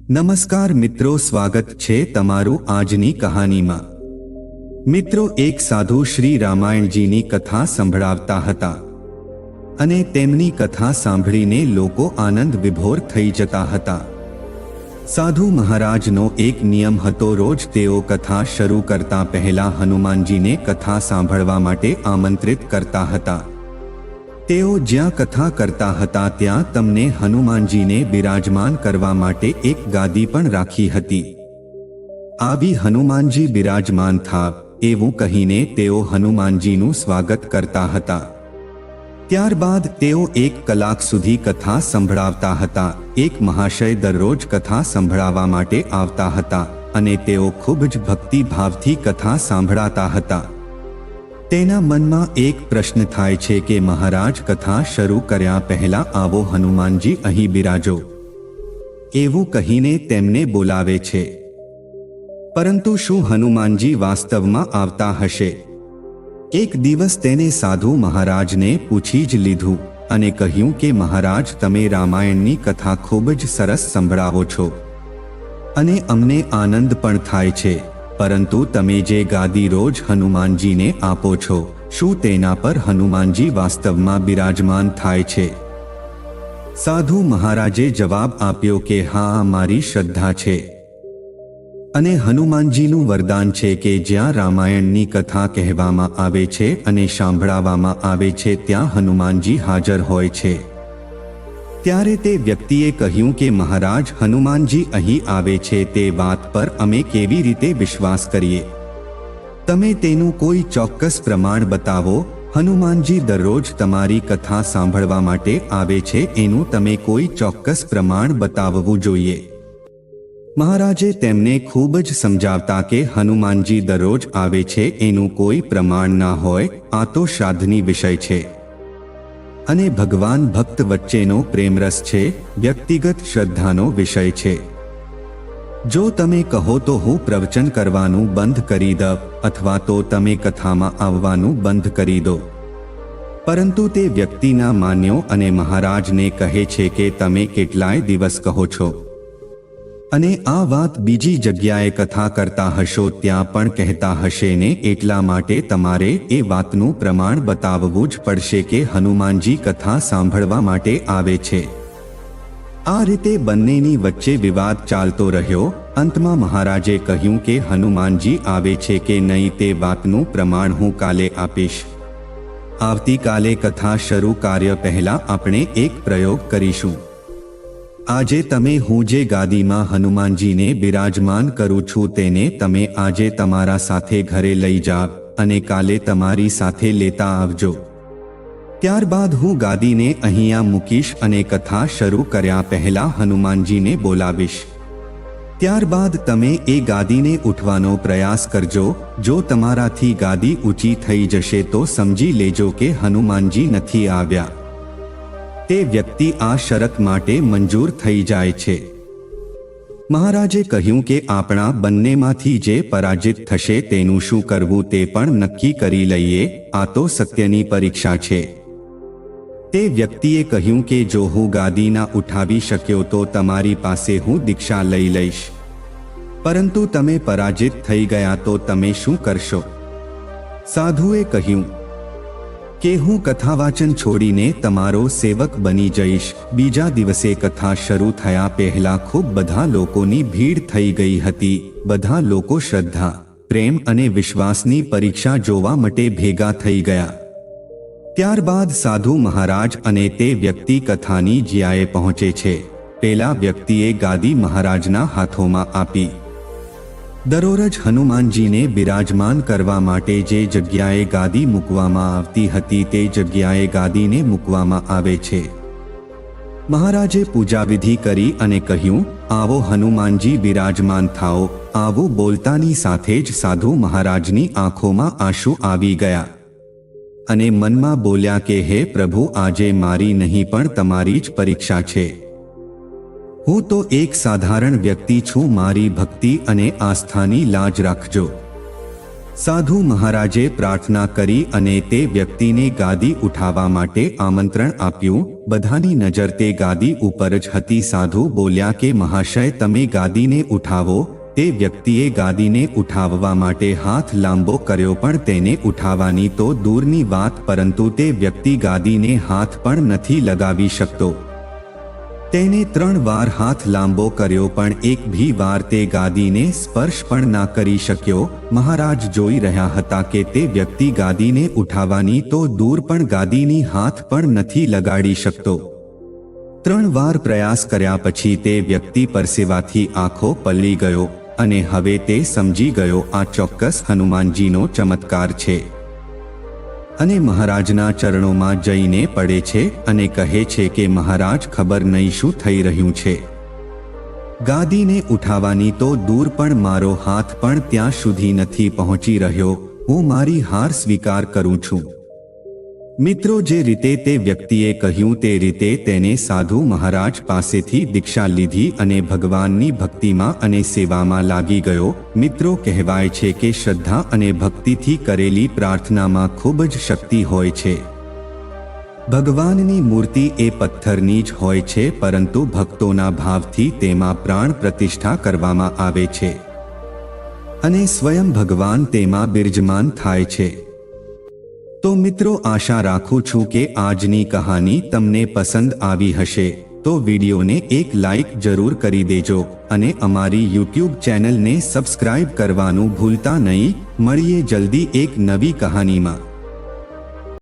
નમસ્કાર મિત્રો, સ્વાગત છે તમારું આજની કહાનીમાં। મિત્રો, એક સાધુ શ્રી રામાયણજીની કથા સંભળાવતા હતા અને તેમની કથા સાંભળીને લોકો આનંદ વિભોર થઈ જતા હતા। સાધુ મહારાજનો એક નિયમ હતો, રોજ તેઓ કથા શરૂ કરતા પહેલા હનુમાનજીને કથા સાંભળવા માટે આમંત્રિત કરતા હતા। તેઓ જ્યાં કથા કરતા હતા ત્યાં તમને હનુમાનજીને બિરાજમાન કરવા માટે એક ગાદી પણ રાખી હતી। આવી હનુમાનજી બિરાજમાન થાવ એવું કહીને તેઓ હનુમાનજીનું સ્વાગત કરતા હતા। ત્યારબાદ તેઓ 1 કલાક સુધી કથા સંભળાવતા હતા। એક મહાશય દરરોજ કથા સંભળાવવા માટે આવતા હતા અને તેઓ ખૂબ જ ભક્તિભાવથી કથા સાંભળાતા હતા। તેના મનમાં એક પ્રશ્ન થાય છે કે મહારાજ, કથા શરૂ કર્યા પહેલા આવો હનુમાનજી અહીં બિરાજો એવું કહીને તેમને બોલાવે છે, પરંતુ શું હનુમાનજી વાસ્તવમાં આવતા હશે? એક દિવસ તેને સાધુ મહારાજને પૂછી જ લીધું અને કહ્યું કે મહારાજ, તમે રામાયણની કથા ખૂબ જ સરસ સંભળાવો છો અને અમને આનંદ પણ થાય છે, પરંતુ તમે જે ગાદી રોજ હનુમાનજીને આપો છો, શું તેના પર હનુમાનજી વાસ્તવમાં બિરાજમાન થાય છે? સાધુ મહારાજે જવાબ આપ્યો કે હા, આ મારી શ્રદ્ધા છે અને હનુમાનજીનું વરદાન છે કે જ્યાં રામાયણની કથા કહેવામાં આવે છે અને સાંભળાવવામાં આવે છે ત્યાં હનુમાનજી હાજર હોય છે। ત્યારે તે વ્યક્તિએ કહ્યું કે મહારાજ, હનુમાનજી અહીં આવે છે તે વાત પર અમે કેવી રીતે વિશ્વાસ કરીએ? તમે તેનું કોઈ ચોક્કસ પ્રમાણ બતાવો। હનુમાનજી દરરોજ તમારી કથા સાંભળવા માટે આવે છે, એનું તમે કોઈ ચોક્કસ પ્રમાણ બતાવવું જોઈએ। મહારાજે તેમને ખૂબ જ સમજાવતા કે હનુમાનજી દરરોજ આવે છે એનું કોઈ પ્રમાણ ના હોય, આ તો શ્રાદ્ધની વિષય છે અને ભગવાન ભક્ત વચ્ચેનો પ્રેમરસ છે, વ્યક્તિગત શ્રદ્ધાનો વિષય છે। જો તમે કહો તો હું પ્રવચન કરવાનું બંધ કરી દઉં અથવા તો તમે કથામાં આવવાનું બંધ કરી દો, પરંતુ તે વ્યક્તિના માન્યો અને મહારાજને કહે છે કે તમે કેટલાય દિવસ કહો છો અને આ વાત બીજી જગ્યાએ કથા કરતા હશો ત્યાં પણ કહેતા હશે ને, એટલા માટે તમારે એ વાતનું પ્રમાણ બતાવવું જ પડશે કે હનુમાનજી કથા સાંભળવા માટે આવે છે। આ રીતે બંનેની વચ્ચે વિવાદ ચાલતો રહ્યો। અંતમાં મહારાજે કહ્યું કે હનુમાનજી આવે છે કે નહીં તે વાતનું પ્રમાણ હું કાલે આપીશ। આવતીકાલે કથા શરૂ કાર્ય પહેલા આપણે એક પ્રયોગ કરીશું। આજે તમે હું જે ગાદીમાં હનુમાનજીને બિરાજમાન કરું છું તેને તમે આજે તમારા સાથે ઘરે લઈ જાવ અને કાલે તમારી સાથે લેતા આવજો। ત્યારબાદ હું ગાદીને અહીંયા મૂકીશ અને કથા શરૂ કર્યા પહેલા હનુમાનજીને બોલાવીશ। ત્યારબાદ તમે એ ગાદીને ઉઠવાનો પ્રયાસ કરજો। જો તમારાથી ગાદી ઊંચી થઈ જશે તો સમજી લેજો કે હનુમાનજી નથી આવ્યા। તે વ્યક્તિ આ શરત માટે મંજૂર થઈ જાય છે। મહારાજે કહ્યું કે આપણા બંનેમાંથી જે પરાજિત થશે તેનું શું કરવું તે પણ નક્કી કરી લઈએ, આ તો સત્યની પરીક્ષા છે। તે વ્યક્તિએ કહ્યું કે જો હું ગાદી ના ઉઠાવી શક્યો તો તમારી પાસે હું દીક્ષા લઈ લઈશ, પરંતુ તમે પરાજિત થઈ ગયા તો તમે શું કરશો? સાધુએ કહ્યું કે હું કથાવાચન છોડીને તમારો સેવક બની જઈશ। બીજા દિવસે કથા શરૂ થયા પહેલા ખૂબ બધા લોકોની ભીડ થઈ ગઈ હતી। બધા લોકો શ્રદ્ધા, પ્રેમ અને વિશ્વાસની પરીક્ષા જોવા માટે ભેગા થઈ ગયા। ત્યારબાદ સાધુ મહારાજ અને તે વ્યક્તિ કથાની જ્યાએ પહોંચે છે। પેલા વ્યક્તિએ ગાદી મહારાજના હાથોમાં આપી। દરરોજ હનુમાનજીને બિરાજમાન કરવા માટે જે જગ્યાએ ગાદી મૂકવામાં આવતી હતી તે જગ્યાએ ગાદીને મૂકવામાં આવે છે। મહારાજે પૂજાવિધિ કરી અને કહ્યું, આવો હનુમાનજી બિરાજમાન થાઓ। આવું બોલતાની સાથે જ સાધુ મહારાજની આંખોમાં આંસુ આવી ગયા અને મનમાં બોલ્યા કે હે પ્રભુ, આજે મારી નહીં પણ તમારી જ પરીક્ષા છે। હું તો એક સાધારણ વ્યક્તિ છું, મારી ભક્તિ અને આસ્થાની લાજ રાખજો। સાધુ મહારાજે પ્રાર્થના કરી અને તે વ્યક્તિને ગાદી ઉઠાવવા માટે આમંત્રણ આપ્યું. બધાની નજર તે ગાદી ઉપર જ હતી. સાધુ બોલ્યા કે મહાશય, તમે ગાદીને ઉઠાવો. તે વ્યક્તિએ ગાદીને ઉઠાવવા માટે હાથ લાંબો કર્યો, પણ તેને ઉઠાવવાની તો દૂરની વાત, પરંતુ તે વ્યક્તિ ગાદીને હાથ પણ નથી લગાવી શકતો. તેને 3 વાર હાથ લાંબો કર્યો, પણ એક ભી વાર તે ગાદીને સ્પર્શ પણ ના કરી શક્યો. મહારાજ જોઈ રહ્યા હતા કે તે વ્યક્તિ ગાદીને ઉઠાવવાની તો દૂર, પણ ગાદીની હાથ પણ નથી લગાડી શકતો. 3 વાર પ્રયાસ કર્યા પછી તે વ્યક્તિ પરસેવાથી આંખો પલળી ગયો અને હવે તે સમજી ગયો આ ચોક્કસ હનુમાનજીનો ચમત્કાર છે. અને મહારાજના ચરણોમાં જઈને પડે છે અને કહે છે કે મહારાજ, ખબર નહીં શું થઈ રહ્યું છે. ગાદીને ઉઠાવવાની તો દૂર, પણ મારો હાથ પણ ત્યાં સુધી નથી પહોંચી રહ્યો. હું મારી હાર સ્વીકાર કરું છું. મિત્રો, જે રીતે તે વ્યક્તિએ કહ્યું તે રીતે તેને સાધુ મહારાજ પાસેથી દીક્ષા લીધી અને ભગવાનની ભક્તિમાં અને સેવામાં લાગી ગયો. મિત્રો, કહેવાય છે કે શ્રદ્ધા અને ભક્તિથી કરેલી પ્રાર્થનામાં ખૂબ જ શક્તિ હોય છે. ભગવાનની મૂર્તિ એ પથ્થરની જ હોય છે, પરંતુ ભક્તોના ભાવથી તેમાં પ્રાણ પ્રતિષ્ઠા કરવામાં આવે છે અને સ્વયં ભગવાન તેમાં બિરાજમાન થાય છે. તો મિત્રો, આશા રાખું છું કે આજની કહાની તમને પસંદ આવી હશે. તો વિડીયોને એક લાઈક જરૂર કરી દેજો અને અમારી YouTube ચેનલને સબસ્ક્રાઇબ કરવાનું ભૂલતા નહીં. મળીએ જલ્દી એક નવી કહાનીમાં.